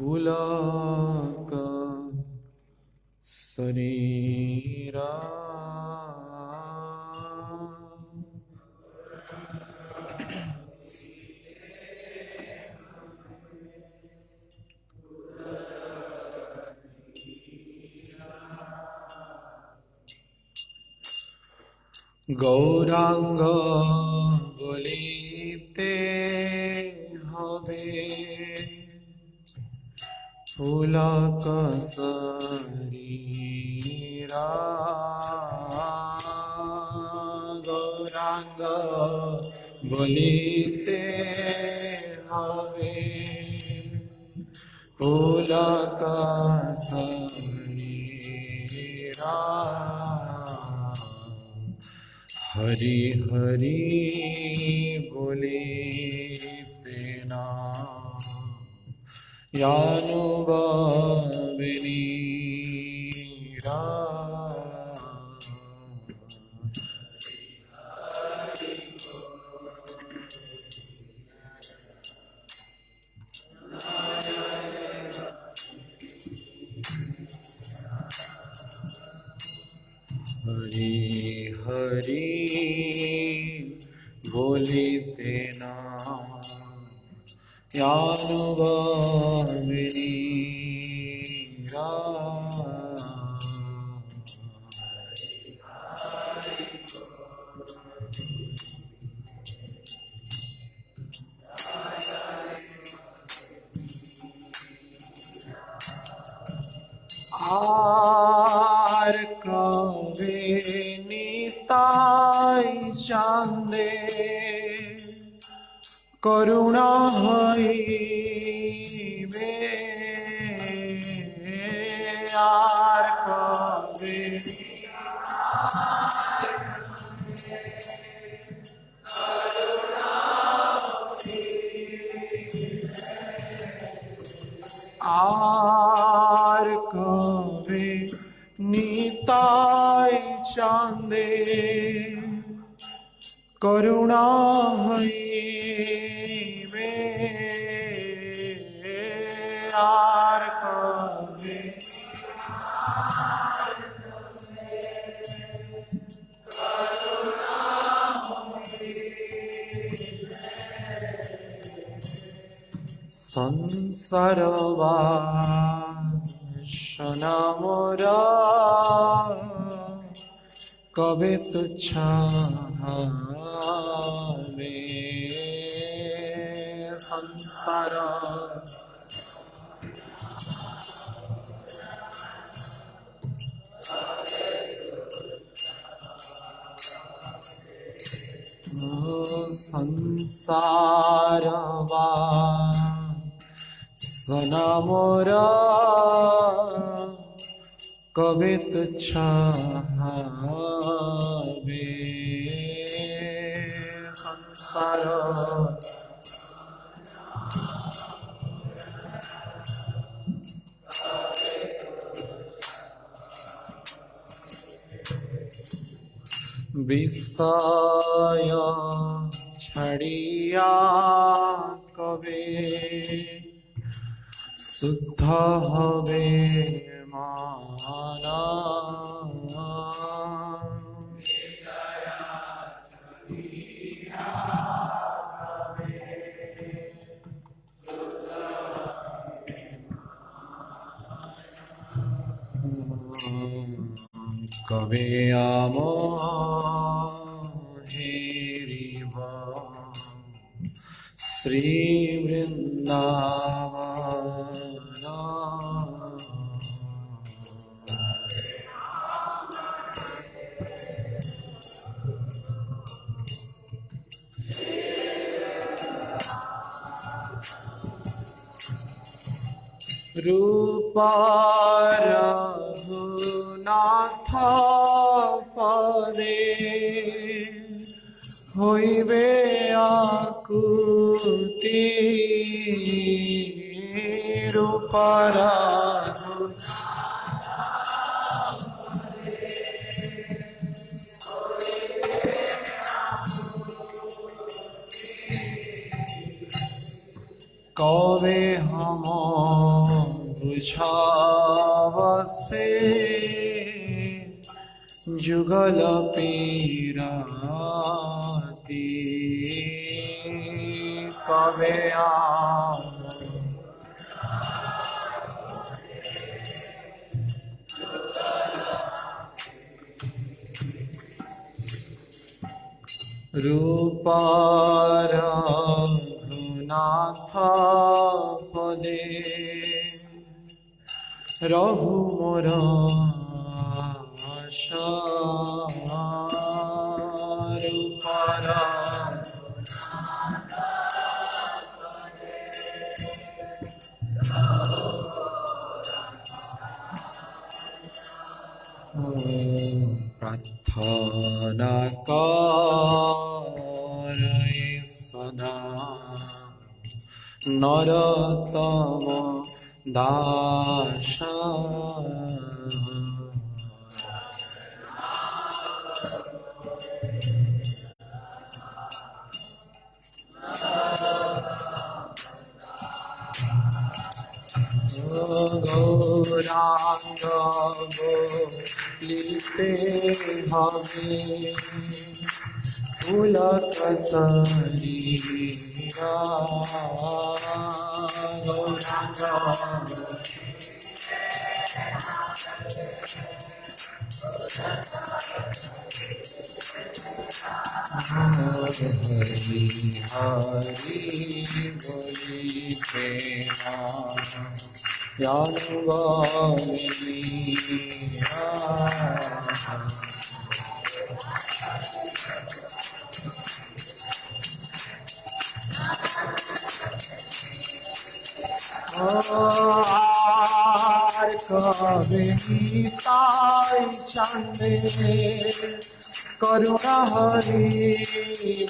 पुलक शरीरा गौरांग बोलिते हवे पुलक शरीरा गौरांग बोलिते हवे पुलक शरीरा हरि हरि बोले सेना यानुभाविनीरा हरि हरि बोलिते ना यानुभाविनीरा आर कवे निताई चांदे करुणा हईबे आर कवे आर कवे निताई चांदे करुणा हईबे आर कवे संसार वासना मोरा कबे तुच्छावे संसार संसार वासना मोरा कबे तुच्छावे संसार विषय छड़िया कबे शुद्ध हवे माना कबे आमोहेरिव श्री वृंदावन रूप रघुनाथ पदे होइबे आकुति रूप कवे हम बुझावसे जुगल पीराती कवे रूप रघुनाथ पदे रहु मोर आशा रूप प्रार्थना करे सदा नरतम दास गौरांग लिपे हमें फूल कसलीरा गौरांग हरि हरि बोली प्रेमा कवे ताई चंदे करुणा हरि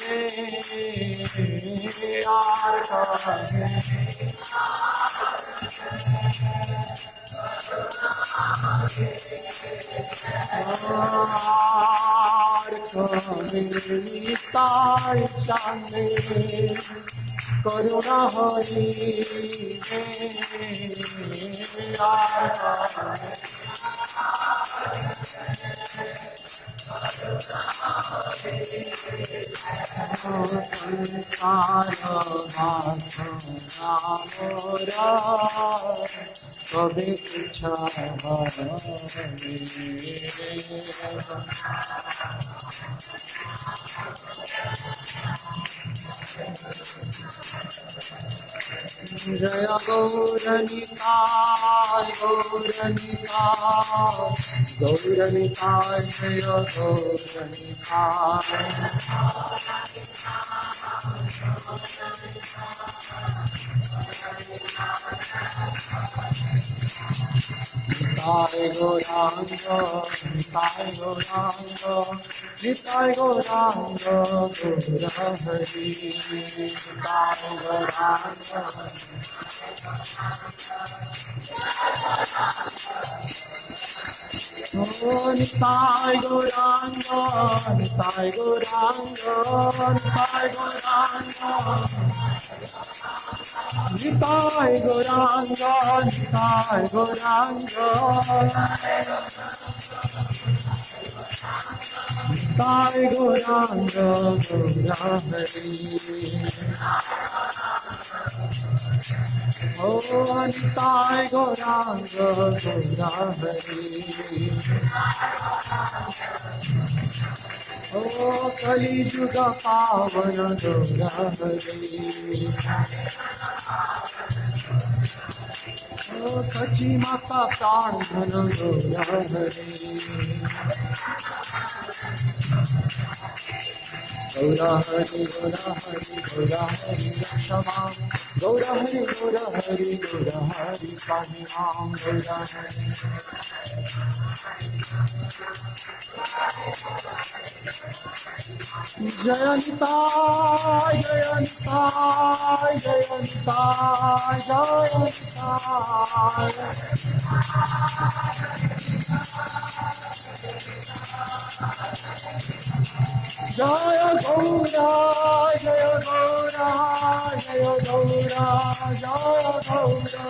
रे यार कवे ताई चंदे करुणा हरि संसार मोरा कभी इच्छा जय गौरनिताय गौरनिताय गौरनिताय जय गौरनिताय निताय गौरांग निताय गौरांग निताय गौरांग गौर हरि निताय गौरांग निताय गौरांग निताय गौरांग निताय गौरांग निताय गौरांग निताय गौरांग निताय गौरांग गौर हरि ओ निताय गौरांग गौर हरि ओ कलिजुग पावन गौर हरि ओ सची माता प्राण धन गौर हरि गौर हरि गौर हरि गौर हरि क्षमा गौर हरि गौर हरि गौर हरि पाहि मां गौर हरि जयंताय जयंताय जयंताय जयंताय जय गौरा जय गौरा जय गौरा जय गौरा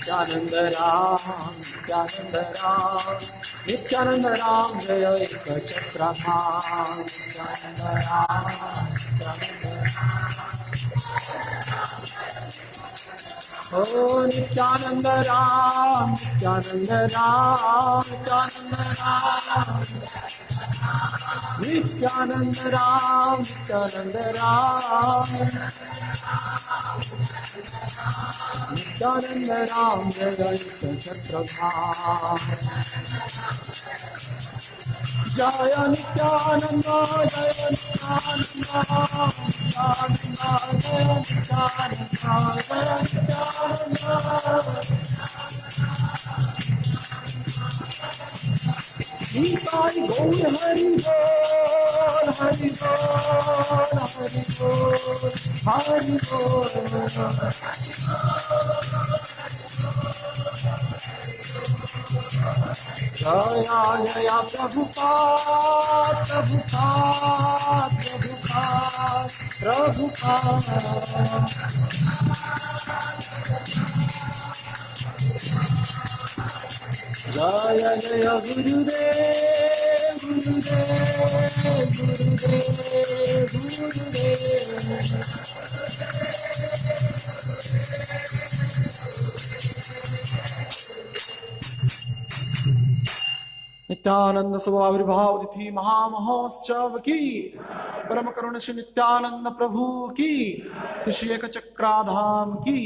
नित्यानंद राम नित्यानंद राम जय एक चक्रधाम नित्यानंद राम ओ नित्यानंद राम नित्यानंद राम नित्यानंद राम नित्यानंद राम नित्यानंद राम जय चक्रधाम जय नित्यानंद जय नित्यानंद गौर हरि बोल हरि बोल हरि बोल हरि बोल जय जय प्रभुपाद प्रभुपाद प्रभुपाद प्रभुपाद जय जय गुरुदेव गुरुदेव गुरुदेव गुरुदेव नित्यानंद स्वाविर्भाव तिथि महामहोत्सव की परम करुण श्री नित्यानंद प्रभु की श्री एक चक्राधाम की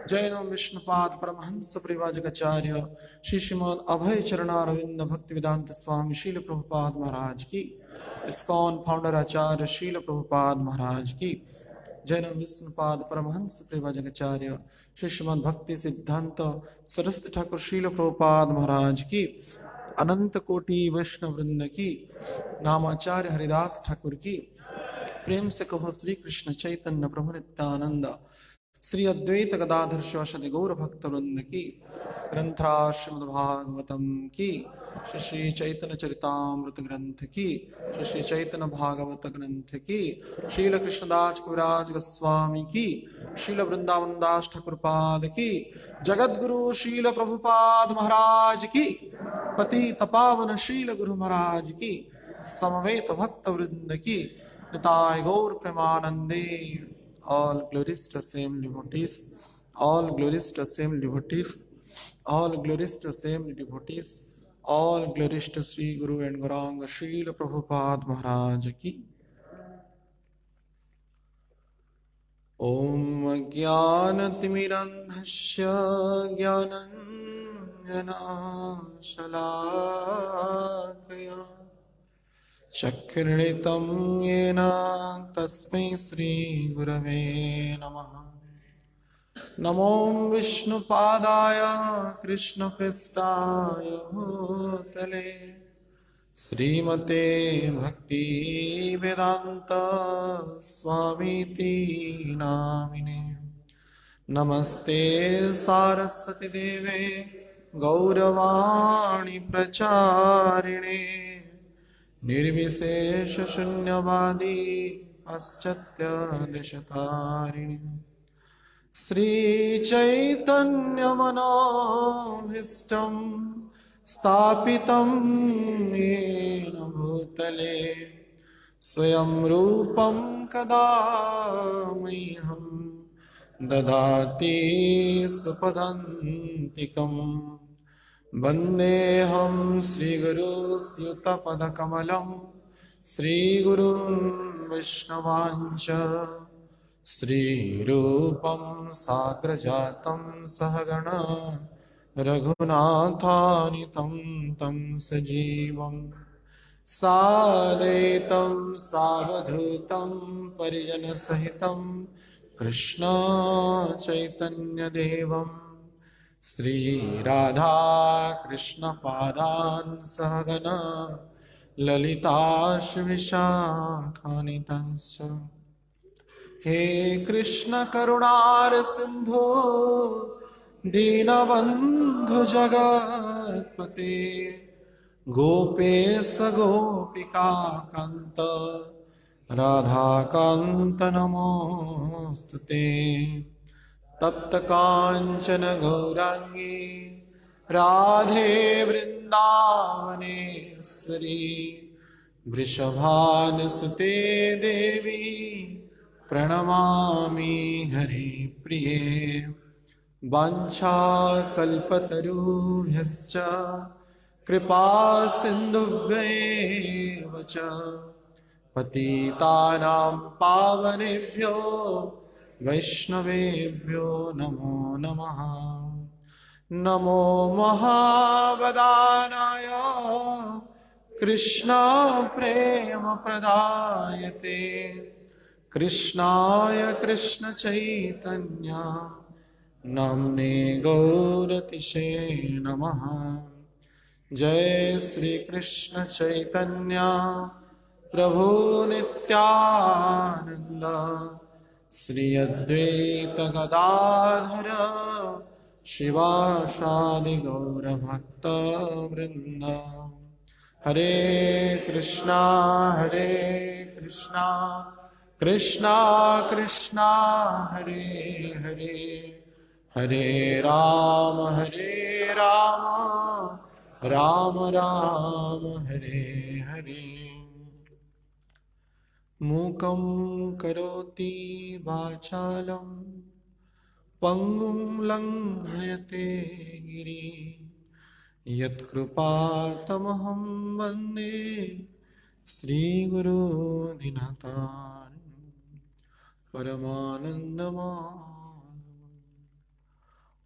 जैन विष्णुपाद परमहंस परिव्राजकाचार्य श्री श्रीमद अभय चरणारविंद भक्ति वेदांत स्वामी शील प्रभुपाद महाराज की इस्कॉन फाउंडर आचार्य शील प्रभुपाद महाराज की जैन विष्णुपाद परमहंस परिव्राजकाचार्य श्री श्रीमद भक्ति सिद्धांत सरस्वती ठाकुर शील प्रभुपाद महाराज की अनंत कोटि वैष्णव वृंद की नामाचार्य हरिदास ठाकुर की प्रेम से कहो श्री कृष्ण चैतन्य प्रभु नित्यानंद श्री अद्वैत गदाधर शिवासादि गौर भक्त वृंद की ग्रंथराज श्रीमद् भागवतम की श्री श्री चैतन्य चरितामृत ग्रंथ की श्री श्री चैतन्य भागवत ग्रंथ की शील कृष्णदास कविराज गोस्वामी की शील वृंदावन दास ठाकुर पाद की जगत गुरु शील प्रभुपाद महाराज की पतित पावन शील गुरु महाराज की समवेत भक्त वृंद की निताय गौर प्रेमानंदे all glories to same devotees all glories to same devotees all glories to same devotees all glories to Sri Guru and Gauranga Srila Prabhupada Maharaj ki Om Jnanatimirandhasya Jnananjana Shalakaya चक्षुर्णितं येन तस्मै श्री गुरवे नमः नमो विष्णुपादाय कृष्णपृष्ठाय भूतले श्रीमते भक्ति वेदांत स्वामीति नामिने नमस्ते सारस्वती देवे गौरवाणी प्रचारिणे निर्विशेष शून्यवादी पाश्चात्य देशतारिणी श्री चैतन्य मनोभीष्टं स्थापितं येन भूतले स्वयं रूपं कदा मह्यं ददाति सुपदान्तिकम् वन्देऽहं श्रीगुरुस्युतपदकमलं श्रीगुरुं वैष्णवांच श्रीरूपं साग्रजातं सहगणा रघुनाथानितं तं सजीवं साद्वैतं सावधूतं परिजनसहितं कृष्ण चैतन्यदेवं श्री राधा कृष्ण पादान् सहगना ललिता विशाखान्वितांश्च हे कृष्ण करुणार सिंधु दीनबन्धु जगत्पते गोपेश गोपिकान्त राधाकान्त नमोऽस्तु ते। तप्त कांचन गौरांगी राधे वृंदावनेश्वरी वृषभानुसुते देवी प्रणमामि हरिप्रिये। वाञ्छाकल्पतरुभ्यश्च कृपा सिन्धुभ्येव च पतितानां पावनेभ्यो वैष्णवेभ्यो नमो नमः। नमो महावदानाय कृष्ण प्रेम प्रदायते कृष्णाय कृष्ण चैतन्य नाम्ने गौरतिशे नमः। जय श्री कृष्ण चैतन्य प्रभु नित्यानंद श्री अद्वैत गदाधर शिवासादि गौर भक्त वृंद। हरे कृष्णा कृष्णा कृष्णा हरे हरे हरे राम राम राम हरे हरे। मूकं करोति वाचालं पंगुं लंघयते गिरि यत्कृपातमहं वन्दे श्रीगुरो दीनतारिणं परमानन्दमाधवम्।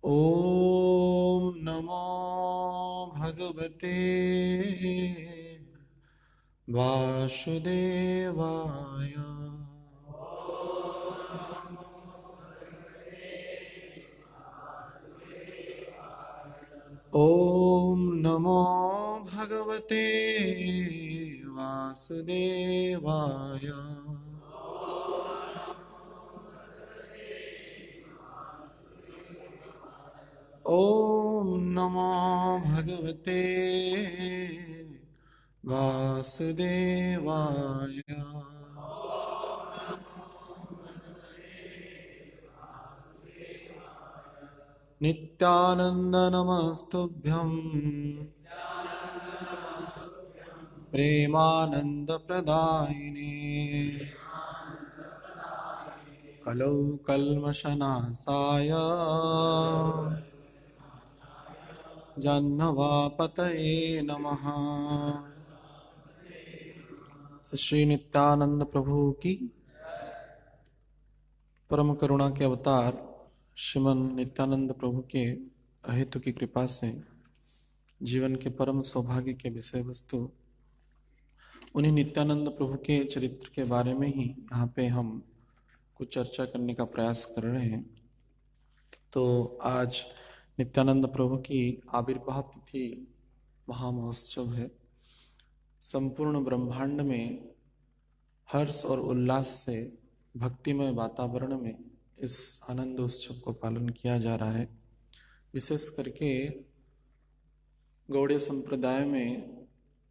ॐ नमो भगवते वासुदेवाय। ॐ नमो भगवते वासुदेवाय। ॐ नमो भगवते वासुदेवाय। नित्यानंद नमस्तुभ्यं प्रेमानंद प्रदायिने कलौ कल्मषनाशाय जह्नवापतये नमः। श्री नित्यानंद प्रभु की परम करुणा के अवतार श्रीमन नित्यानंद प्रभु के अहेतु की कृपा से जीवन के परम सौभाग्य के विषय वस्तु उन्हीं नित्यानंद प्रभु के चरित्र के बारे में ही यहाँ पे हम कुछ चर्चा करने का प्रयास कर रहे हैं। तो आज नित्यानंद प्रभु की आविर्भाव तिथि महामहोत्सव है। संपूर्ण ब्रह्मांड में हर्ष और उल्लास से भक्तिमय वातावरण में इस आनंद उत्सव को पालन किया जा रहा है। विशेष करके गौड़ीय संप्रदाय में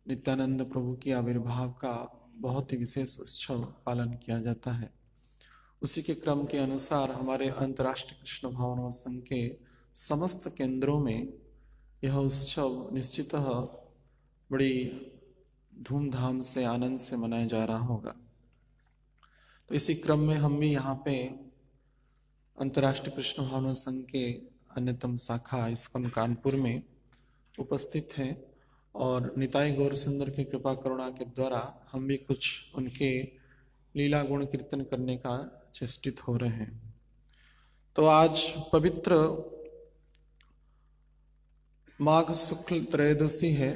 नित्यानंद प्रभु की आविर्भाव का बहुत ही विशेष उत्सव पालन किया जाता है। उसी के क्रम के अनुसार हमारे अंतर्राष्ट्रीय कृष्ण भावना संघ के समस्त केंद्रों में यह उत्सव निश्चितः बड़ी धूमधाम से आनंद से मनाया जा रहा होगा। तो इसी क्रम में हम भी यहाँ पे अंतर्राष्ट्रीय कृष्ण भावना संघ के अन्यतम शाखा इस्कॉन कानपुर में उपस्थित हैं और निताई गौर सुंदर की कृपा करुणा के द्वारा हम भी कुछ उनके लीला गुण कीर्तन करने का चेष्टित हो रहे हैं। तो आज पवित्र माघ शुक्ल त्रयोदशी है।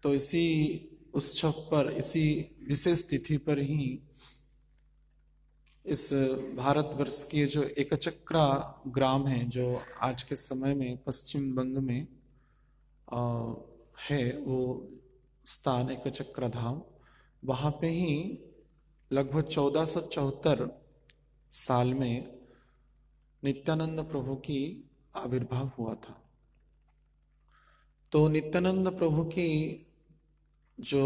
तो इसी उत्सव पर, इसी विशेष तिथि पर ही इस भारतवर्ष के जो एकचक्रा ग्राम है, जो आज के समय में पश्चिम बंग में है, वो स्थान एकचक्र धाम, वहाँ पे ही लगभग 1474 साल में नित्यानंद प्रभु की आविर्भाव हुआ था। तो नित्यानंद प्रभु की जो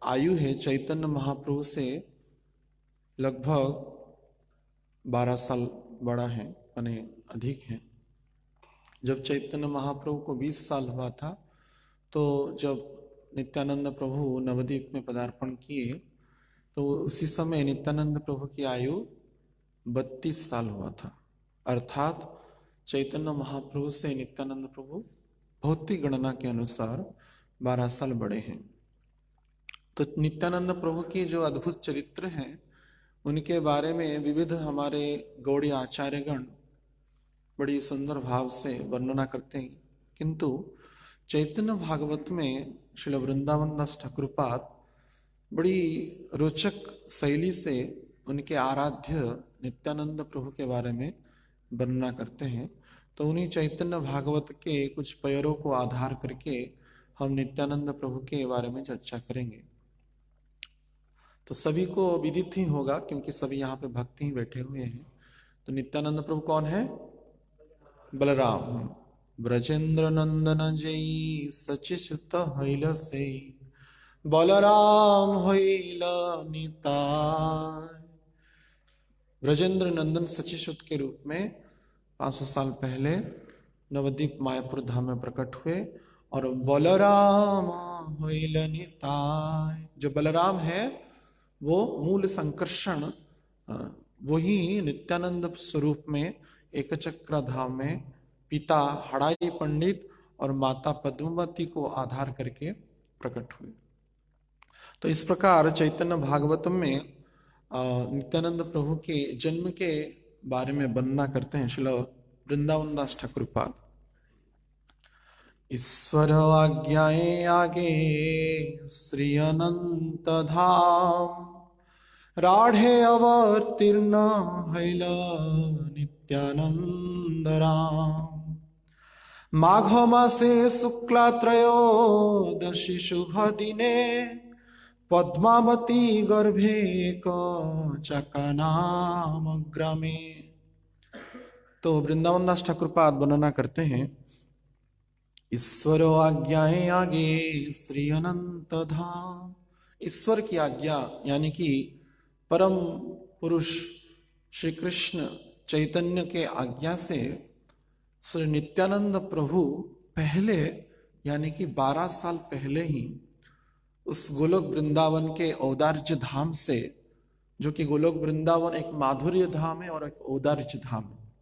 आयु है चैतन्य महाप्रभु से लगभग 12 साल बड़ा है, यानी अधिक है। जब चैतन्य महाप्रभु को 20 साल हुआ था, तो जब नित्यानंद प्रभु नवद्वीप में पदार्पण किए, तो उसी समय नित्यानंद प्रभु की आयु 32 साल हुआ था। अर्थात चैतन्य महाप्रभु से नित्यानंद प्रभु भौतिक गणना के अनुसार 12 साल बड़े हैं। तो नित्यानंद प्रभु की जो अद्भुत चरित्र हैं, उनके बारे में विविध हमारे गौड़ीय आचार्यगण बड़ी सुंदर भाव से वर्णना करते हैं। किंतु चैतन्य भागवत में श्रील वृंदावन दास ठाकुरपाद बड़ी रोचक शैली से उनके आराध्य नित्यानंद प्रभु के बारे में वर्णना करते हैं। तो उन्हीं चैतन्य भागवत के कुछ पैरों को आधार करके हम नित्यानंद प्रभु के बारे में चर्चा करेंगे। तो सभी को विदित ही होगा, क्योंकि सभी यहाँ पे भक्त ही बैठे हुए हैं। तो नित्यानंद प्रभु कौन है? बलराम। ब्रजेंद्र नंदन जई सचिसुत हैल से बलराम हैल निताय। ब्रजेंद्र नंदन सचिसुत के रूप में 500 साल पहले नवद्वीप मायापुर धाम में प्रकट हुए, और बलराम हैल निताय। जो बलराम है वो मूल संकर्षण, वही नित्यानंद स्वरूप में एकचक्र धाम में पिता हड़ाई पंडित और माता पद्मावती को आधार करके प्रकट हुए। तो इस प्रकार चैतन्य भागवतम में नित्यानंद प्रभु के जन्म के बारे में वर्णना करते हैं श्रील वृंदावन दास ठाकुरपाद। ईश्वर आज्ञाएं आगे श्री अनंत धाम, राढ़े अवतीर्ण हैल नित्यानंद राम। माघ मासे शुक्ला त्रयोदशी शुभ दिने, पद्मावती गर्भे चकनाम ग्रामे। तो वृंदावन दास ठाकुरपाद वर्णना करते हैं, ईश्वर आज्ञाएं आगे श्री अनंत धाम। ईश्वर की आज्ञा यानी कि परम पुरुष श्री कृष्ण चैतन्य के आज्ञा से श्री नित्यानंद प्रभु पहले यानी कि 12 साल पहले ही उस गोलोक वृंदावन के औदार्य धाम से, जो कि गोलोक वृंदावन एक माधुर्य धाम है और एक औदार्य धाम है,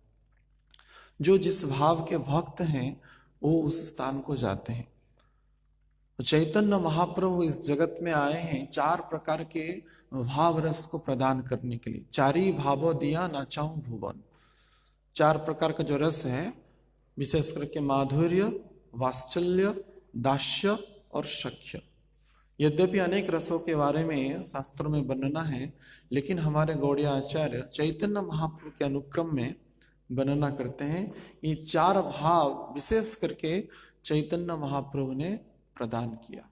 जो जिस भाव के भक्त हैं वो उस स्थान को जाते हैं। तो चैतन्य महाप्रभु इस जगत में आए हैं 4 प्रकार के भाव रस को प्रदान करने के लिए। चारी भावो दिया नाचाऊं भुवन। 4 प्रकार का जो रस है, विशेष करके माधुर्य, वात्सल्य, दास्य और सख्य। यद्यपि अनेक रसों के बारे में शास्त्रों में वर्णना है, लेकिन हमारे गौड़ीय आचार्य चैतन्य महाप्रभु के अनुक्रम में वर्णना करते हैं ये 4 भाव विशेष करके चैतन्य महाप्रभु ने प्रदान किया।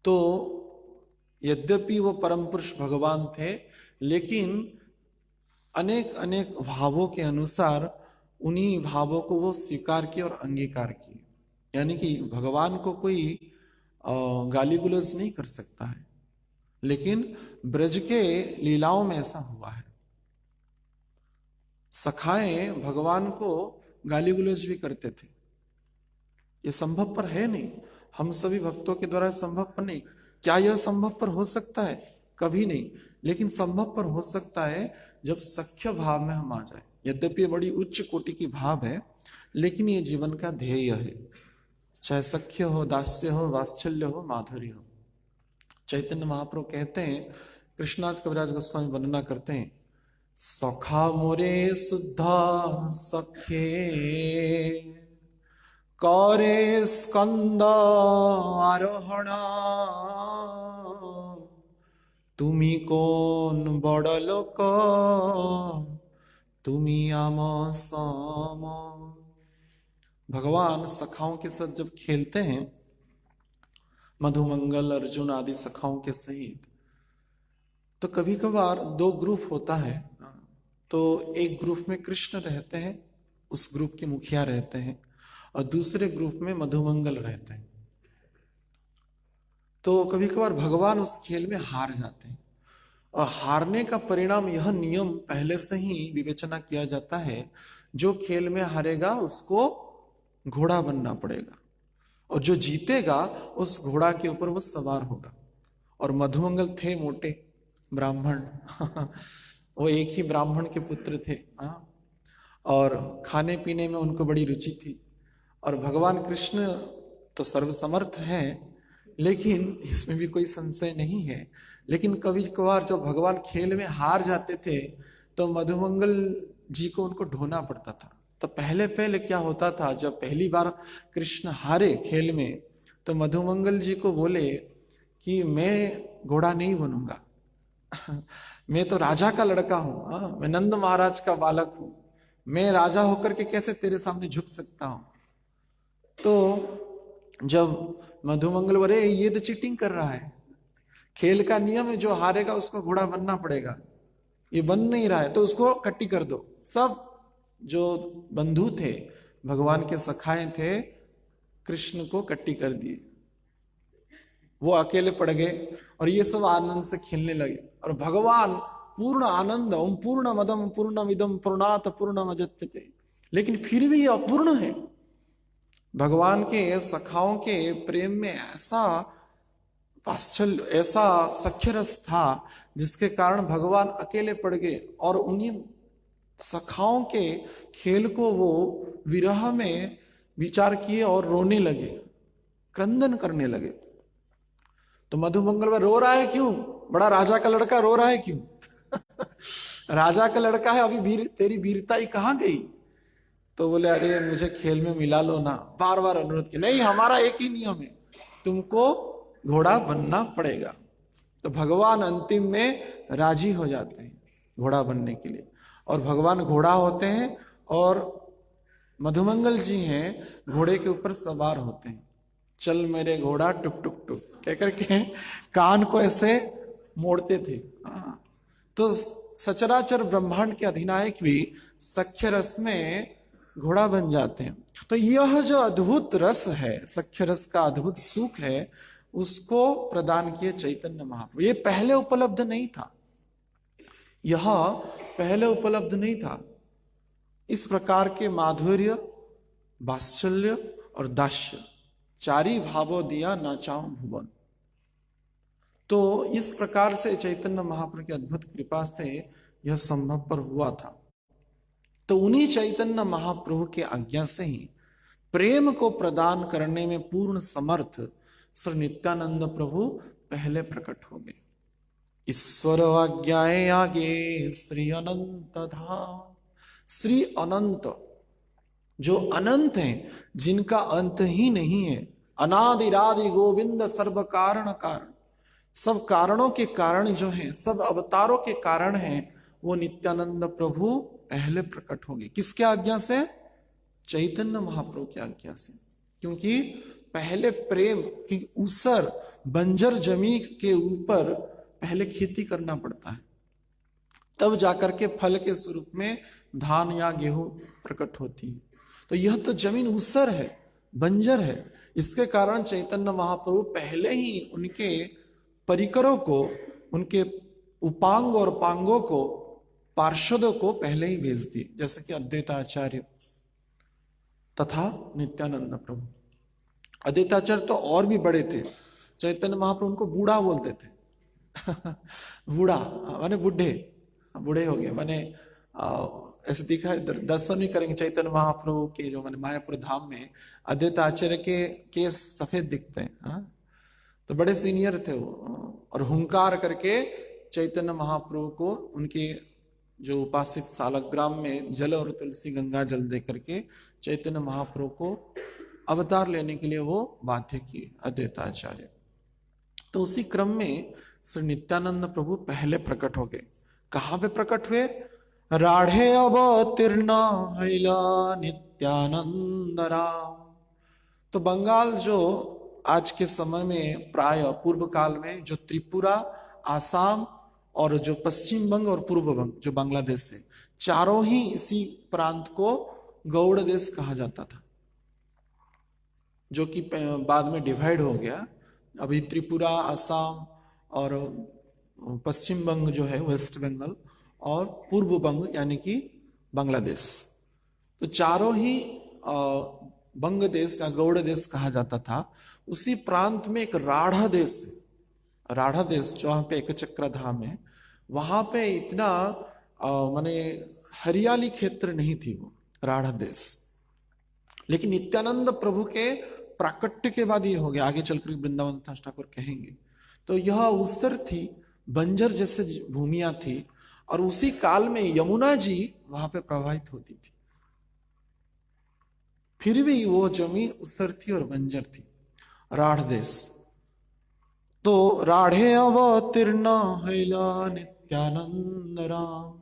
तो यद्यपि वो परम पुरुष भगवान थे, लेकिन अनेक अनेक भावों के अनुसार उन्हीं भावों को वो स्वीकार किए और अंगीकार किए। यानी कि भगवान को कोई गाली गुलज नहीं कर सकता है, लेकिन ब्रज के लीलाओं में ऐसा हुआ है। सखाएं भगवान को गाली गुलज भी करते थे। ये संभव पर है नहीं, हम सभी भक्तों के द्वारा संभव पर नहीं। क्या यह संभव पर हो सकता है? कभी नहीं। लेकिन संभव पर हो सकता है जब सख्य भाव में हम आ जाए। यद्यपि ये बड़ी उच्च कोटि की भाव है, लेकिन ये जीवन का ध्येय है, चाहे सख्य हो, दास्य हो, वात्सल्य हो, माधुर्य हो। चैतन्य महाप्रभु कहते हैं, कृष्णाज कविराज गोस्वामी वर्णना करते हैं, सखा मोरे शुद्ध सखे करे स्कंद आरोहण, तुमी कोन बड़ लोक तुमी आम सम। भगवान सखाओं के साथ जब खेलते हैं, मधुमंगल, अर्जुन आदि सखाओं के सहित, तो कभी कभार 2 ग्रुप होता है। तो एक ग्रुप में कृष्ण रहते हैं उस ग्रुप के मुखिया रहते हैं और दूसरे ग्रुप में मधुमंगल रहते हैं। तो कभी कभार भगवान उस खेल में हार जाते हैं और हारने का परिणाम, यह नियम पहले से ही विवेचना किया जाता है, जो खेल में हारेगा उसको घोड़ा बनना पड़ेगा और जो जीतेगा उस घोड़ा के ऊपर वो सवार होगा। और मधुमंगल थे मोटे ब्राह्मण वो एक ही ब्राह्मण के पुत्र थे। और खाने पीने में उनको बड़ी रुचि थी। और भगवान कृष्ण तो सर्वसमर्थ है, लेकिन इसमें भी कोई संशय नहीं है। लेकिन कभी कभार जब भगवान खेल में हार जाते थे तो मधुमंगल जी को उनको ढोना पड़ता था। तो पहले पहले क्या होता था, जब पहली बार कृष्ण हारे खेल में तो मधुमंगल जी को बोले कि मैं घोड़ा नहीं बनूंगा मैं तो राजा का लड़का हूं, मैं नंद महाराज का बालक हूं, मैं राजा होकर के कैसे तेरे सामने झुक सकता हूं। तो जब मधुमंगल बोले ये तो चीटिंग कर रहा है, खेल का नियम है जो हारेगा उसको घोड़ा बनना पड़ेगा, ये बन नहीं रहा है तो उसको कट्टी कर दो। सब जो बंधु थे, भगवान के सखाए थे, कृष्ण को कट्टी कर दिए। वो अकेले पड़ गए और ये सब आनंद से खेलने लगे। और भगवान पूर्ण आनंद, ओम पूर्ण मदम पूर्णमिदम पूर्णात पूर्णमुदच्यते, लेकिन फिर भी अपूर्ण है। भगवान के सखाओं के प्रेम में ऐसा वात्सल्य, ऐसा सख्य रस था जिसके कारण भगवान अकेले पड़ गए और उन्हीं सखाओं के खेल को वो विरह में विचार किए और रोने लगे, क्रंदन करने लगे। तो मधुमंगल में रो रहा है क्यों, बड़ा राजा का लड़का रो रहा है क्यों राजा का लड़का है, अभी तेरी वीरता कहाँ गई। तो बोले अरे मुझे खेल में मिला लो ना, बार बार अनुरोध किया। नहीं, हमारा एक ही नियम है, तुमको घोड़ा बनना पड़ेगा। तो भगवान अंतिम में राजी हो जाते हैं घोड़ा बनने के लिए, और भगवान घोड़ा होते हैं और मधुमंगल जी हैं घोड़े के ऊपर सवार होते हैं। चल मेरे घोड़ा टुक टुक टुक कह करके कान को ऐसे मोड़ते थे। तो सचराचर ब्रह्मांड के अधिनायक भी सख्य रस में घोड़ा बन जाते हैं। तो यह जो अद्भुत रस है, सख्य रस का अद्भुत सुख है, उसको प्रदान किए चैतन्य महाप्रभु। ये पहले उपलब्ध नहीं था, यह पहले उपलब्ध नहीं था। इस प्रकार के माधुर्य, वात्सल्य और दास्य, चारी भावो दिया नाचाओ भुवन। तो इस प्रकार से चैतन्य महाप्रभु की अद्भुत कृपा से यह संभव पर हुआ था। तो उन्हीं चैतन्य महाप्रभु के आज्ञा से ही प्रेम को प्रदान करने में पूर्ण समर्थ श्री नित्यानंद प्रभु पहले प्रकट हो गए। ईश्वर आज्ञाए आगे श्री अनंत धाम। श्री अनंत, जो अनंत हैं, जिनका अंत ही नहीं है, अनादिरादि गोविंद सर्व कारण कारण, सब कारणों के कारण जो हैं, सब अवतारों के कारण हैं, वो नित्यानंद प्रभु पहले प्रकट होंगे। किसके आज्ञा से? चैतन्य महाप्रभु की आज्ञा से। क्योंकि पहले प्रेम की ऊसर बंजर जमीन के ऊपर पहले खेती करना पड़ता है, तब जाकर के फल के स्वरूप में धान या गेहूं प्रकट होती है। तो यह तो जमीन ऊसर है, बंजर है। इसके कारण चैतन्य महाप्रभु पहले ही उनके परिकरों को, उनके उपांग और पांगों को, पार्षदों को पहले ही भेज दिए, जैसे कि अद्वैताचार्य तथा नित्यानंद प्रभु। अद्वैताचार्य तो और भी बड़े थे, चैतन्य महाप्रभु उनको बूढ़ा बोलते थे बूढ़ा माने बुढ़े, बूढ़े हो गए माने ऐसे दिखा है। दर्शन भी करेंगे चैतन्य महाप्रभु के जो माने मायापुर धाम में अद्वैताचार्य के केस सफेद दिखते हैं। तो बड़े सीनियर थे वो, और हुंकार करके चैतन्य महाप्रभु को उनके जो उपासित सालग्राम में जल और तुलसी गंगा जल दे करके चैतन्य महाप्रभु को अवतार लेने के लिए वो बाध्य किए अद्वैताचार्य। तो उसी क्रम में श्री नित्यानंद प्रभु पहले प्रकट हो गए। कहाँ पे प्रकट हुए? राढ़े अवतीर्ण हैला नित्यानंद राम। तो बंगाल जो आज के समय में प्राय पूर्व काल में जो त्रिपुरा, आसाम और जो पश्चिम बंग और पूर्व बंग जो बांग्लादेश है, चारों ही इसी प्रांत को गौड़ देश कहा जाता था, जो कि बाद में डिवाइड हो गया। अभी त्रिपुरा, असम और पश्चिम बंग जो है वेस्ट बंगाल, और पूर्व बंग यानी कि बांग्लादेश, तो चारों ही बंग देश या गौड़ देश कहा जाता था। उसी प्रांत में एक राढ़ा देश है, राढ़ा देश जो वहां पे एकचक्र धाम है, वहां पे इतना माने हरियाली क्षेत्र नहीं थी वो राढ़ा देश। लेकिन नित्यानंद प्रभु के प्राकट्य के बाद ये हो गया, आगे चलकर वृंदावन दास ठाकुर कहेंगे। तो यह उसर थी, बंजर जैसे भूमिया थी, और उसी काल में यमुना जी वहां पे प्रवाहित होती थी। फिर भी वो जमीन उसर थी और बंजर थी, राढ़ देश। तो राढ़े अवतीर्ण हैला नित्यानंद राम,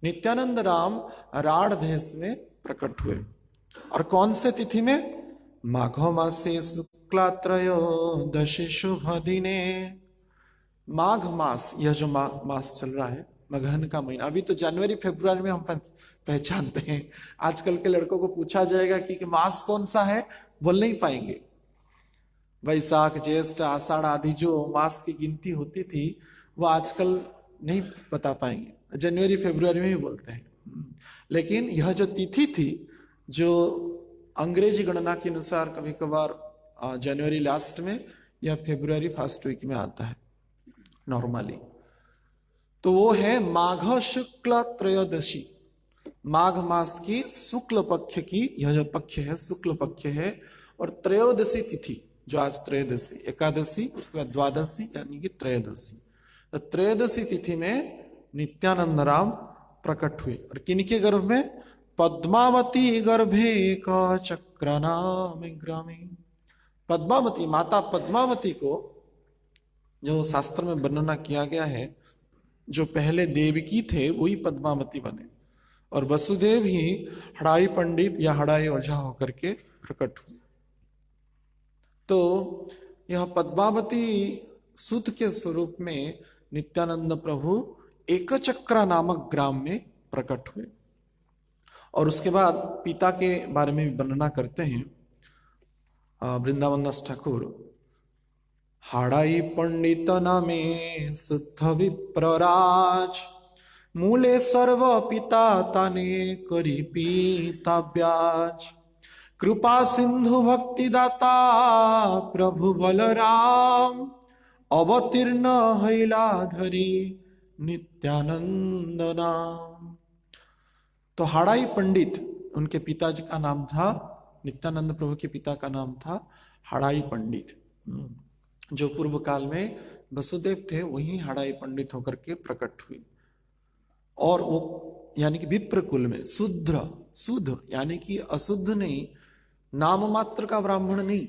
नित्यानंद राम राढ़ देश में प्रकट हुए। और कौन से तिथि में? माघो मासे शुक्ला त्रयोदशी शुभ दिने। माघ मास, यह जो मास चल रहा है, मघन का महीना, अभी तो जनवरी फरवरी में हम पहचानते हैं। आजकल के लड़कों को पूछा जाएगा कि मास कौन सा है, बोल नहीं पाएंगे। वैशाख, ज्येष्ठ, आषाढ़ आदि जो मास की गिनती होती थी वो आजकल नहीं बता पाएंगे, जनवरी फरवरी में ही बोलते हैं। लेकिन यह जो तिथि थी, जो अंग्रेजी गणना के अनुसार कभी कभार जनवरी लास्ट में या फरवरी फर्स्ट वीक में आता है नॉर्मली, तो वो है माघ शुक्ल त्रयोदशी, माघ मास की शुक्ल पक्ष की, यह जो पक्ष है शुक्ल पक्ष है। और त्रयोदशी तिथि, जो आज त्रयोदशी, एकादशी, उसके बाद द्वादशी यानी कि त्रयोदशी। तो त्रयोदशी तिथि में नित्यानंद राम प्रकट हुए। और किनके गर्भ में? पद्मावती गर्भे का चक्रनाम ग्रामी। पद्मावती, माता पद्मावती को जो शास्त्र में वर्णना किया गया है, जो पहले देवकी थे वही पद्मावती बने, और वसुदेव ही हड़ाई पंडित या हड़ाई ओझा होकर के प्रकट हुए। तो यह पद्मावती सुत के स्वरूप में नित्यानंद प्रभु एकचक्रा नामक ग्राम में प्रकट हुए। और उसके बाद पिता के बारे में वर्णना करते हैं वृंदावन दास ठाकुर। हाड़ाई पंडित नामे शुद्ध विप्रराज, मूले सर्व पिता ताने करी पीता ब्याज। कृपा सिंधु भक्ति दाता प्रभु बलराम, अवतीर्ण हैला धरी नित्यानंद नाम। तो हाड़ाई पंडित उनके पिताजी का नाम था, नित्यानंद प्रभु के पिता का नाम था हाड़ाई पंडित, जो पूर्व काल में वसुदेव थे वही हाड़ाई पंडित होकर के प्रकट हुए। और वो यानी कि विप्र कुल में शुद्ध यानी कि अशुद्ध नहीं, नाम मात्र का ब्राह्मण नहीं,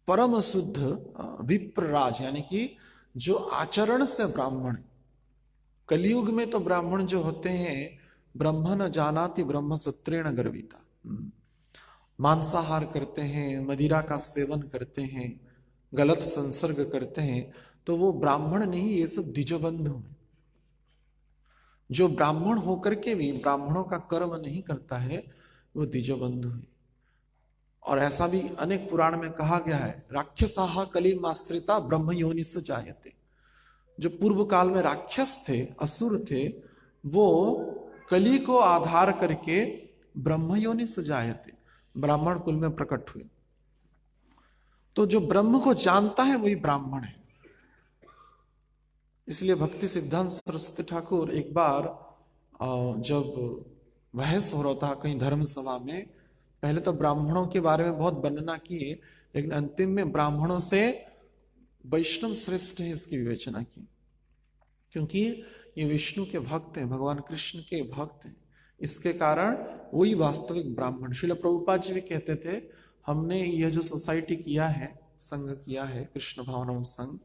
परम शुद्ध विप्रराज, यानी कि जो आचरण से ब्राह्मण। कलयुग में तो ब्राह्मण जो होते हैं, ब्रह्म न जानाति ब्रह्म सूत्रेण गर्विता, मांसाहार करते हैं, मदिरा का सेवन करते हैं, गलत संसर्ग करते हैं, तो वो ब्राह्मण नहीं, ये सब द्विजबंधु हैं। जो ब्राह्मण होकर के भी ब्राह्मणों का कर्म नहीं करता है, वो द्विजबंधु है। और ऐसा भी अनेक पुराण में कहा गया है, राक्षसाः कलिम आश्रिता ब्रह्म योनिषु जायते। जो पूर्व काल में राक्षस थे, असुर थे, वो कली को आधार करके ब्रह्म योनिषु जायते, ब्राह्मण कुल में प्रकट हुए। तो जो ब्रह्म को जानता है वही ब्राह्मण है। इसलिए भक्ति सिद्धांत सरस्वती ठाकुर एक बार जब बहस हो रहा था कहीं धर्म सभा में, पहले तो ब्राह्मणों के बारे में बहुत वर्णना किए, लेकिन अंतिम में ब्राह्मणों से वैष्णव श्रेष्ठ है इसकी विवेचना की, क्योंकि ये विष्णु के भक्त हैं, भगवान कृष्ण के भक्त हैं। इसके कारण वही वास्तविक ब्राह्मण। श्रील प्रभुपाद जी भी कहते थे, हमने यह जो सोसाइटी किया है, संघ किया है, कृष्ण भावना संघ,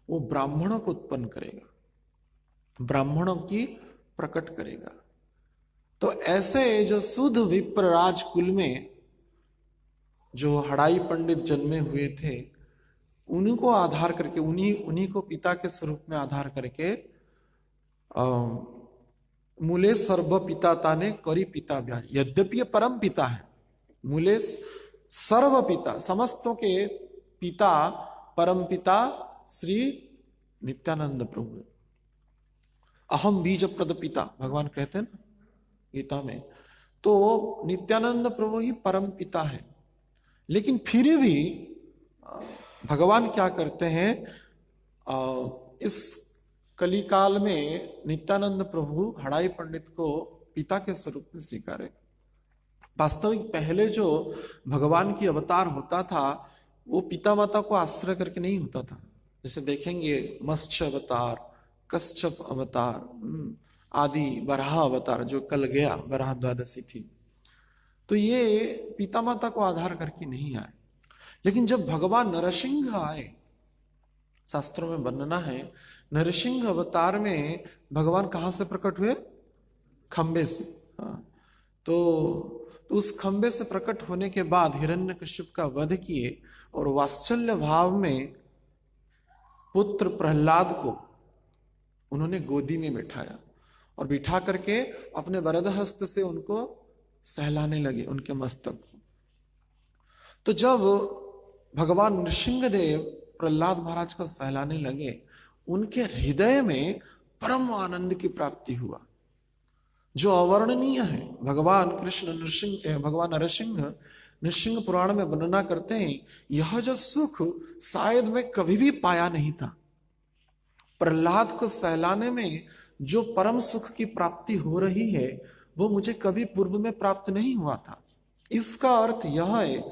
वो ब्राह्मणों को उत्पन्न करेगा, ब्राह्मणों की प्रकट करेगा। तो ऐसे जो शुद्ध विप्र राज कुल में जो हड़ाई पंडित जन्मे हुए थे, उन्हीं को आधार करके, उन्हीं को पिता के स्वरूप में आधार करके मूले सर्व पिता ताने करी पिता ब्याज। यद्यपि ये परम पिता है, मूले सर्व पिता, समस्तों के पिता परम पिता श्री नित्यानंद प्रभु। अहम बीज प्रद पिता भगवान कहते हैं ना गीता में, तो नित्यानंद प्रभु ही परम पिता है। लेकिन फिर भी भगवान क्या करते हैं, इस कलिकाल में नित्यानंद प्रभु हड़ाई पंडित को पिता के स्वरूप में स्वीकारे। वास्तविक पहले जो भगवान की अवतार होता था वो पिता माता को आश्रय करके नहीं होता था। जैसे देखेंगे मत्स्य अवतार, कश्यप अवतार आदि, बराह अवतार जो कल गया, बराह द्वादशी थी, तो ये पिता माता को आधार करके नहीं आए। लेकिन जब भगवान नरसिंह आए, शास्त्रों में वर्णना है, नरसिंह अवतार में भगवान कहां से प्रकट हुए? खंबे से। तो उस खंबे से प्रकट होने के बाद हिरण्यकश्यप का वध किए और वात्सल्य भाव में पुत्र प्रहलाद को उन्होंने गोदी में बिठाया और बिठा करके अपने वरद हस्त से उनको सहलाने लगे, उनके मस्तक को। तो जब भगवान नृसिंहदेव प्रहलाद महाराज को सहलाने लगे, उनके हृदय में परम आनंद की प्राप्ति हुआ जो अवर्णनीय है। भगवान कृष्ण नृसिंह, भगवान नरसिंह नृसिंह पुराण में वर्णना करते हैं, यह जो सुख शायद मैं कभी भी पाया नहीं था। प्रहलाद को सहलाने में जो परम सुख की प्राप्ति हो रही है वो मुझे कभी पूर्व में प्राप्त नहीं हुआ था। इसका अर्थ यह है,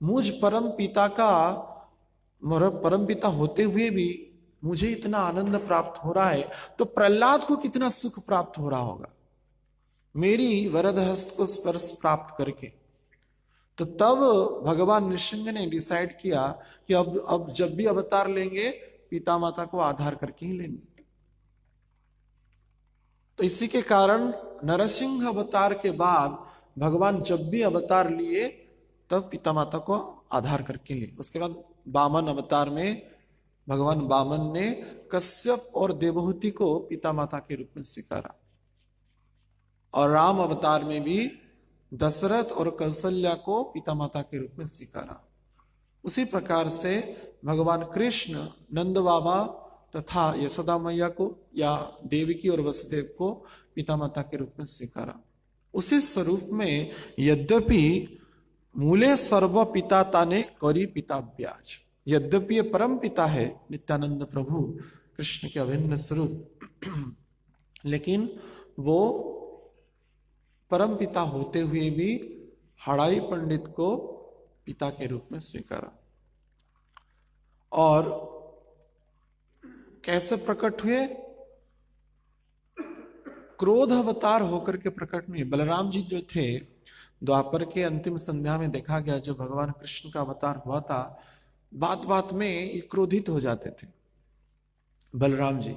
मुझ परम पिता का, परम पिता होते हुए भी मुझे इतना आनंद प्राप्त हो रहा है, तो प्रहलाद को कितना सुख प्राप्त हो रहा होगा मेरी वरद हस्त को स्पर्श प्राप्त करके। तो तब भगवान नृसिंह ने डिसाइड किया कि अब जब भी अवतार लेंगे पिता माता को आधार करके ही लेंगे। तो इसी के कारण नरसिंह अवतार के बाद भगवान जब भी अवतार लिए तब पिता माता को आधार करके लिए। उसके बाद वामन अवतार में भगवान वामन ने कश्यप और देवहूति को पिता माता के रूप में स्वीकारा, और राम अवतार में भी दशरथ और कौशल्या को पिता माता के रूप में स्वीकारा। उसी प्रकार से भगवान कृष्ण नंद बाबा तथा यशोदा मैया को या देवकी और वसुदेव को पिता माता के रूप में स्वीकारा। उसी स्वरूप में यद्यपि मूले सर्व पिता ताने करी पिता ब्याज, यद्यपि ये परम पिता है नित्यानंद प्रभु कृष्ण के अभिन्न स्वरूप, लेकिन वो परम पिता होते हुए भी हड़ाई पंडित को पिता के रूप में स्वीकारा। और कैसे प्रकट हुए? क्रोध अवतार होकर के प्रकट नहीं। बलराम जी जो थे, द्वापर के अंतिम संध्या में देखा गया जो भगवान कृष्ण का अवतार हुआ था, बात बात में ये क्रोधित हो जाते थे। बलराम जी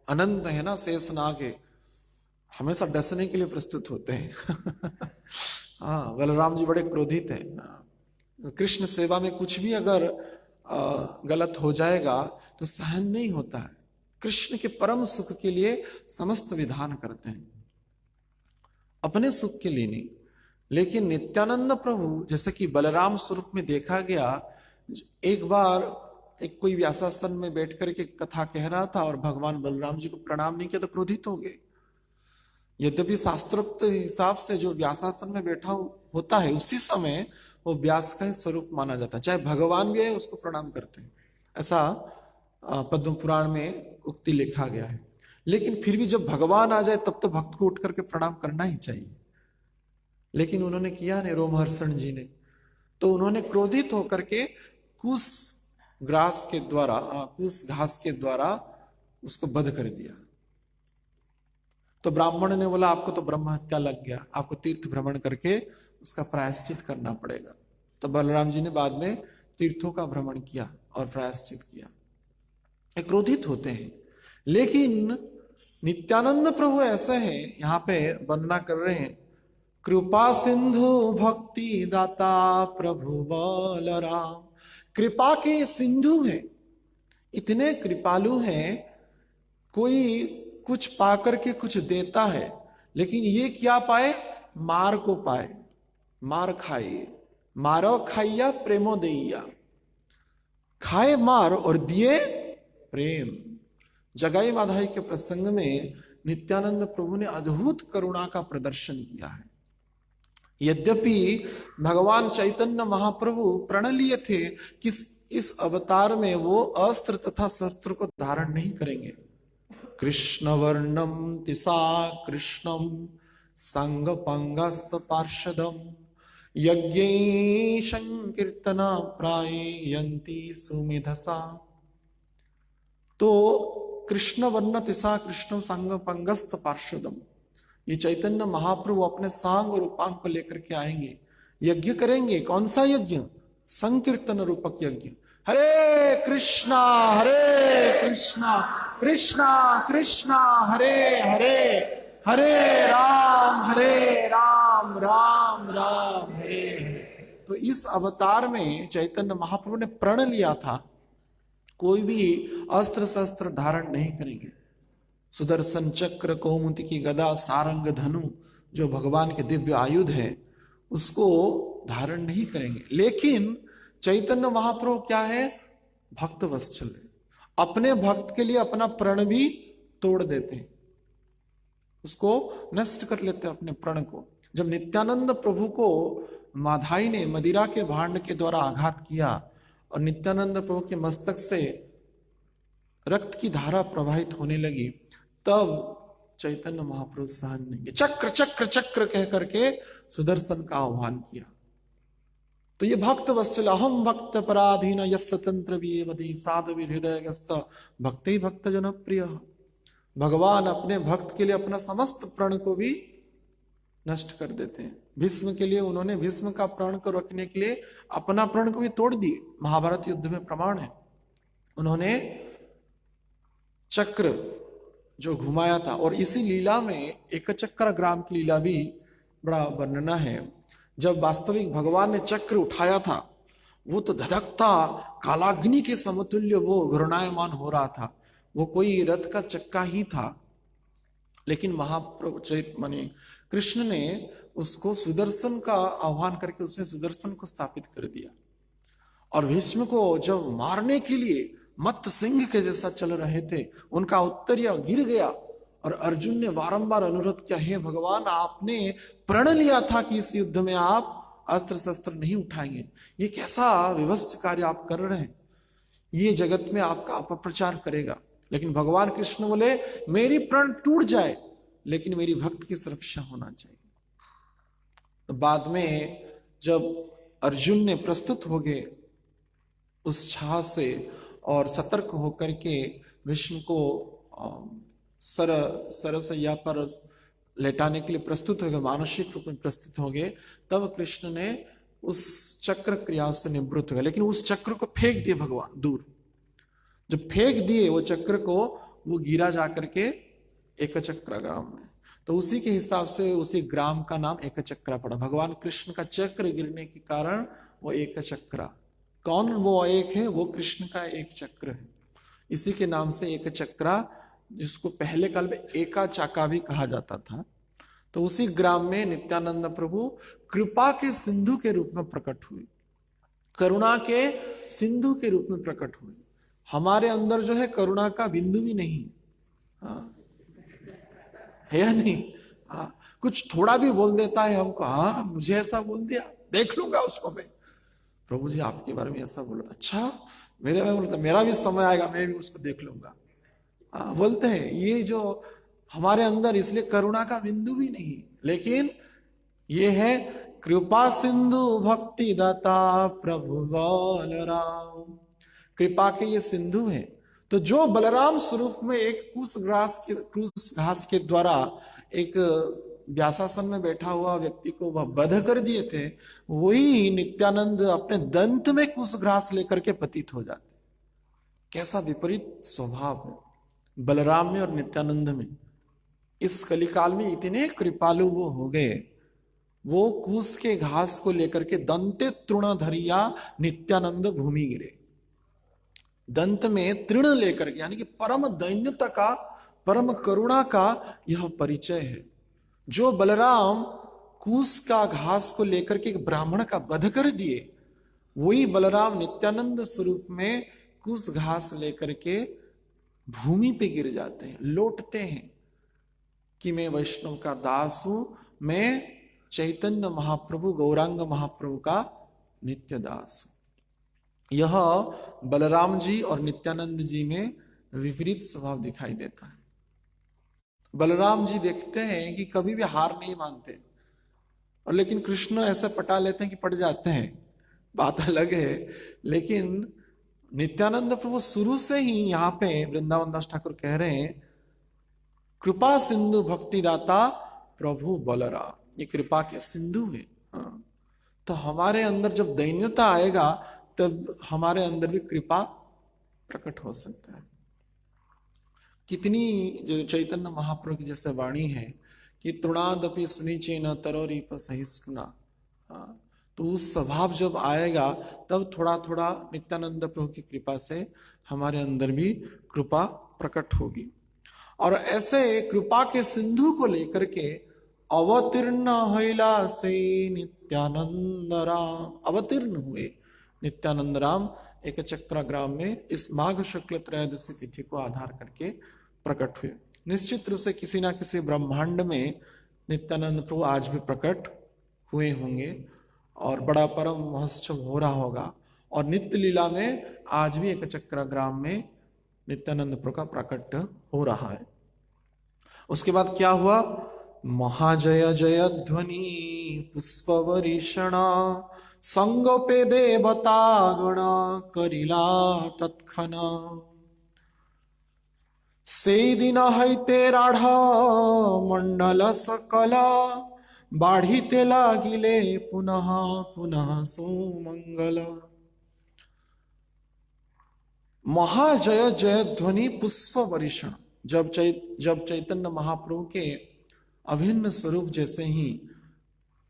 अनंत है ना, शेष नाग है, हमेशा डसने के लिए प्रस्तुत होते हैं। हाँ, बलराम जी बड़े क्रोधित हैं। कृष्ण सेवा में कुछ भी अगर गलत हो जाएगा तो सहन नहीं होता है। कृष्ण के परम सुख के लिए समस्त विधान करते हैं, अपने सुख के लिए नहीं। लेकिन नित्यानंद प्रभु जैसे कि बलराम स्वरूप में देखा गया, एक बार एक कोई व्यासासन में बैठ करके कथा कह रहा था और भगवान बलराम जी को प्रणाम नहीं किया तो क्रोधित हो गए। यद्यपि शास्त्रोक्त हिसाब से जो व्यासासन में बैठा होता है उसी समय वो व्यास का ही स्वरूप माना जाता है, चाहे भगवान भी है उसको प्रणाम करते हैं, ऐसा पद्म पुराण में उक्ति लिखा गया है। लेकिन फिर भी जब भगवान आ जाए तब तो भक्त को उठ करके प्रणाम करना ही चाहिए। लेकिन उन्होंने किया नहीं, रोमहर्षण जी ने, तो उन्होंने क्रोधित होकर के कुश घास के द्वारा उसको वध कर दिया। तो ब्राह्मण ने बोला आपको तो ब्रह्म हत्या लग गया, आपको तीर्थ भ्रमण करके उसका प्रायश्चित करना पड़ेगा। तो बलराम जी ने बाद में तीर्थों का भ्रमण किया और प्रायश्चित किया। क्रोधित होते हैं। लेकिन नित्यानंद प्रभु ऐसे हैं, यहाँ पे वर्णना कर रहे हैं, कृपा सिंधु भक्ति दाता प्रभु बलराम। कृपा के सिंधु हैं, इतने कृपालु हैं, कोई कुछ पाकर के कुछ देता है लेकिन ये क्या पाए? मार को पाए। मार खाइए, मारो खाइया प्रेमो देइया, खाए मार और दिए प्रेम। जगाई माधाई के प्रसंग में नित्यानंद प्रभु ने अद्भुत करुणा का प्रदर्शन किया है। यद्यपि भगवान चैतन्य महाप्रभु प्रण लिए थे कि इस अवतार में वो अस्त्र तथा शस्त्र को धारण नहीं करेंगे। कृष्ण वर्णम तिसा कृष्णम संग पंगस्त पार्षदम यज्ञ संकीर्तना प्रायंती सुमेधसा। तो कृष्ण वर्ण तिसा कृष्ण संग पंगस्त पार्षदम, ये चैतन्य महाप्रभु अपने सांग और उपांग को लेकर के आएंगे, यज्ञ करेंगे। कौन सा यज्ञ? संकीर्तन रूपक यज्ञ। हरे कृष्णा कृष्णा कृष्णा हरे हरे, हरे राम राम राम हरे हरे। तो इस अवतार में चैतन्य महाप्रभु ने प्रण लिया था कोई भी अस्त्र शस्त्र धारण नहीं करेंगे। सुदर्शन चक्र, कौमुदी की गदा, सारंग धनु जो भगवान के दिव्य आयुध है उसको धारण नहीं करेंगे। लेकिन चैतन्य महाप्रभु क्या है? भक्त वत्सल है। अपने भक्त के लिए अपना प्रण भी तोड़ देते हैं, उसको नष्ट कर लेते हैं अपने प्रण को। जब नित्यानंद प्रभु को माधाई ने मदिरा के भांड के द्वारा आघात किया और नित्यानंद प्रभु के मस्तक से रक्त की धारा प्रवाहित होने लगी, तब चैतन्य महाप्रभु सहन नहीं, चक्र चक्र चक्र कह करके सुदर्शन का आह्वान किया। तो ये भक्त वत्सल, अहम भक्त पराधीन यस्य तंत्र विवदि साधु हृदय भक्त ही भक्त जन प्रिय। भगवान अपने भक्त के लिए अपना समस्त प्रण को भी नष्ट कर देते हैं। भीष्म के लिए उन्होंने भीष्म का प्राण को रखने के लिए अपना प्राण को भी तोड़ दिए। महाभारत युद्ध में प्रमाण है। उन्होंने चक्र जो घुमाया था, और इसी लीला में एक चक्र ग्राम की लीला भी बड़ा वर्णना है। जब वास्तविक भगवान ने चक्र उठाया था, वो तो धधकता कालाग्नि के समतुल्य वो घूर्णायमान हो रहा था। वो कोई रथ का चक्का ही था, लेकिन महाप्रभु माने कृष्ण ने उसको सुदर्शन का आह्वान करके उसने सुदर्शन को स्थापित कर दिया। और भीष्म को जब मारने के लिए मत्त सिंह के जैसा चल रहे थे, उनका उत्तरीय गिर गया और अर्जुन ने बारंबार अनुरोध किया, हे भगवान, आपने प्रण लिया था कि इस युद्ध में आप अस्त्र शस्त्र नहीं उठाएंगे, ये कैसा विवश कार्य आप कर रहे हैं, ये जगत में आपका अपप्रचार करेगा। लेकिन भगवान कृष्ण बोले, मेरी प्रण टूट जाए लेकिन मेरी भक्त की सुरक्षा होना चाहिए। तो बाद में जब अर्जुन ने प्रस्तुत हो गए उस छाह से और सतर्क होकर के भीष्म को सरसैया पर लेटाने के लिए प्रस्तुत हो गए, मानसिक रूप में प्रस्तुत हो गए, तब कृष्ण ने उस चक्र क्रिया से निवृत्त हो गए। लेकिन उस चक्र को फेंक दिए भगवान दूर। जब फेंक दिए वो चक्र को, वो गिरा जाकर के एक चक्र ग्राम में। तो उसी के हिसाब से उसी ग्राम का नाम एक चक्रा पड़ा। भगवान कृष्ण का चक्र गिरने के कारण वो एक चक्रा। कौन वो एक है? वो कृष्ण का एक चक्र है। इसी के नाम से एक चक्रा, जिसको पहले काल में एका चाका भी कहा जाता था। तो उसी ग्राम में नित्यानंद प्रभु कृपा के सिंधु के रूप में प्रकट हुए, करुणा के सिंधु के रूप में प्रकट हुए। हमारे अंदर जो है करुणा का बिंदु भी नहीं है या नहीं? कुछ थोड़ा भी बोल देता है हमको, मुझे ऐसा बोल दिया, देख लूंगा उसको मैं, प्रभु जी आपके बारे में ऐसा बोला, अच्छा मेरे बारे में बोलता, मेरा भी समय आएगा, मैं भी उसको देख लूंगा, बोलते हैं। ये जो हमारे अंदर, इसलिए करुणा का बिंदु भी नहीं। लेकिन ये है कृपा सिंधु भक्ति दाता प्रभु बलराम। कृपा के ये सिंधु है। तो जो बलराम स्वरूप में एक कुश घास के द्वारा एक व्यासासन में बैठा हुआ व्यक्ति को वह बध कर दिए थे, वही नित्यानंद अपने दंत में कुश घास लेकर के पतित हो जाते। कैसा विपरीत स्वभाव है बलराम में और नित्यानंद में। इस कलिकाल में इतने कृपालु वो हो गए, वो कुश के घास को लेकर के दंते तृण धरिया नित्यानंद भूमि गिरे। दंत में तृण लेकर के, यानी कि परम दैन्यता का, परम करुणा का यह परिचय है। जो बलराम कूस का घास को लेकर के एक ब्राह्मण का वध कर दिए, वही बलराम नित्यानंद स्वरूप में कूस घास लेकर के भूमि पे गिर जाते हैं, लौटते हैं कि मैं वैष्णव का दास हूं, मैं चैतन्य महाप्रभु गौरांग महाप्रभु का नित्य दास हूं। यह बलराम जी और नित्यानंद जी में विपरीत स्वभाव दिखाई देता है। बलराम जी देखते हैं कि कभी भी हार नहीं मानते, और लेकिन कृष्ण ऐसा पटा लेते हैं कि पट जाते हैं, बात अलग है। लेकिन नित्यानंद प्रभु शुरू से ही यहाँ पे वृंदावन दास ठाकुर कह रहे हैं, कृपा सिंधु भक्ति दाता प्रभु बलराम, ये कृपा के सिंधु है। हाँ। तो हमारे अंदर जब दैन्यता आएगा तब हमारे अंदर भी कृपा प्रकट हो सकता है। कितनी जो चैतन्य महाप्रभु की जैसे वाणी है कि तृणादपि सुनिचे न तरोरीप सहिष्णुना, तो उस स्वभाव जब आएगा तब थोड़ा थोड़ा नित्यानंद प्रभु की कृपा से हमारे अंदर भी कृपा प्रकट होगी। और ऐसे कृपा के सिंधु को लेकर के अवतीर्ण होइला से नित्यानंद राम, अवतीर्ण हुए नित्यानंद राम एक चक्रा ग्राम में इस माघ शुक्ल त्रयोदशी तिथि को आधार करके प्रकट हुए। निश्चित रूप से किसी ना किसी ब्रह्मांड में नित्यानंद प्रभु आज भी प्रकट हुए होंगे और बड़ा परम महोत्सव हो रहा होगा। और नित्य लीला में आज भी एक चक्रा ग्राम में नित्यानंद प्रभु का प्रकट हो रहा है। उसके बाद क्या हुआ? महाजय जय ध्वनि पुष्पवरीषणा संगोपे देवता गण करिला तत्क्षण। से दिन हईते राढ़ मंडल सकल बाढ़ीते लागिले पुनः पुनः सुमंगल। महाजय जय ध्वनि पुष्प वर्षण, जब चैतन्य महाप्रभु के अभिन्न स्वरूप जैसे ही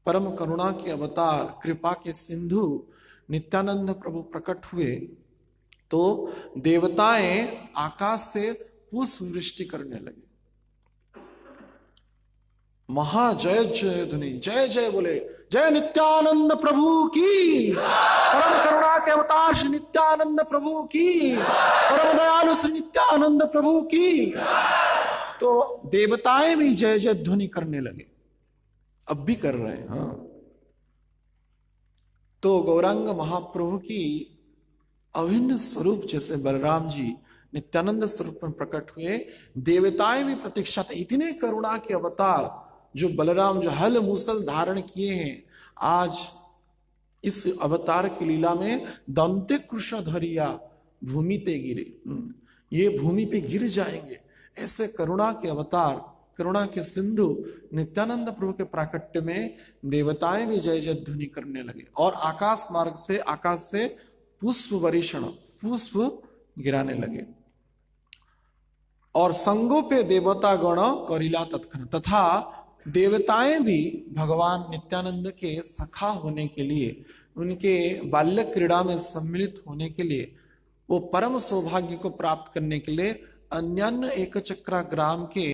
परम करुणा के अवतार कृपा के सिंधु नित्यानंद प्रभु प्रकट हुए तो देवताएं आकाश से पुष्प वृष्टि करने लगे। महाजय जय ध्वनि, जय जय बोले, जय नित्यानंद प्रभु की, परम करुणा के अवतार श्री नित्यानंद प्रभु की, परम दयालु श्री नित्यानंद प्रभु की। तो देवताएं भी जय जय ध्वनि करने लगे, अब भी कर रहे हैं। हाँ, तो गौरांग महाप्रभु की अभिन्न स्वरूप जैसे बलराम जी नित्यानंद स्वरूप में प्रकट हुए, देवताएं भी प्रतीक्षा थे। इतने करुणा के अवतार जो बलराम जो हल मूसल धारण किए हैं, आज इस अवतार की लीला में दंते कृष्ण धरिया भूमि ते गिरे, ये भूमि पे गिर जाएंगे। ऐसे करुणा के अवतार, करुणा के सिंधु नित्यानंद प्रभु के प्राकट्य में देवताएं भी जय जय ध्वनि करने लगे और आकाश मार्ग से, आकाश से पुष्प वर्षण, पुष्प गिराने लगे। और संगों पे देवता गण करिला तत्क्षण, तथा देवताएं भी भगवान नित्यानंद के सखा होने के लिए, उनके बाल्य क्रीड़ा में सम्मिलित होने के लिए, वो परम सौभाग्य को प्राप्त करने के लिए अन्यान्य एक चक्रा ग्राम के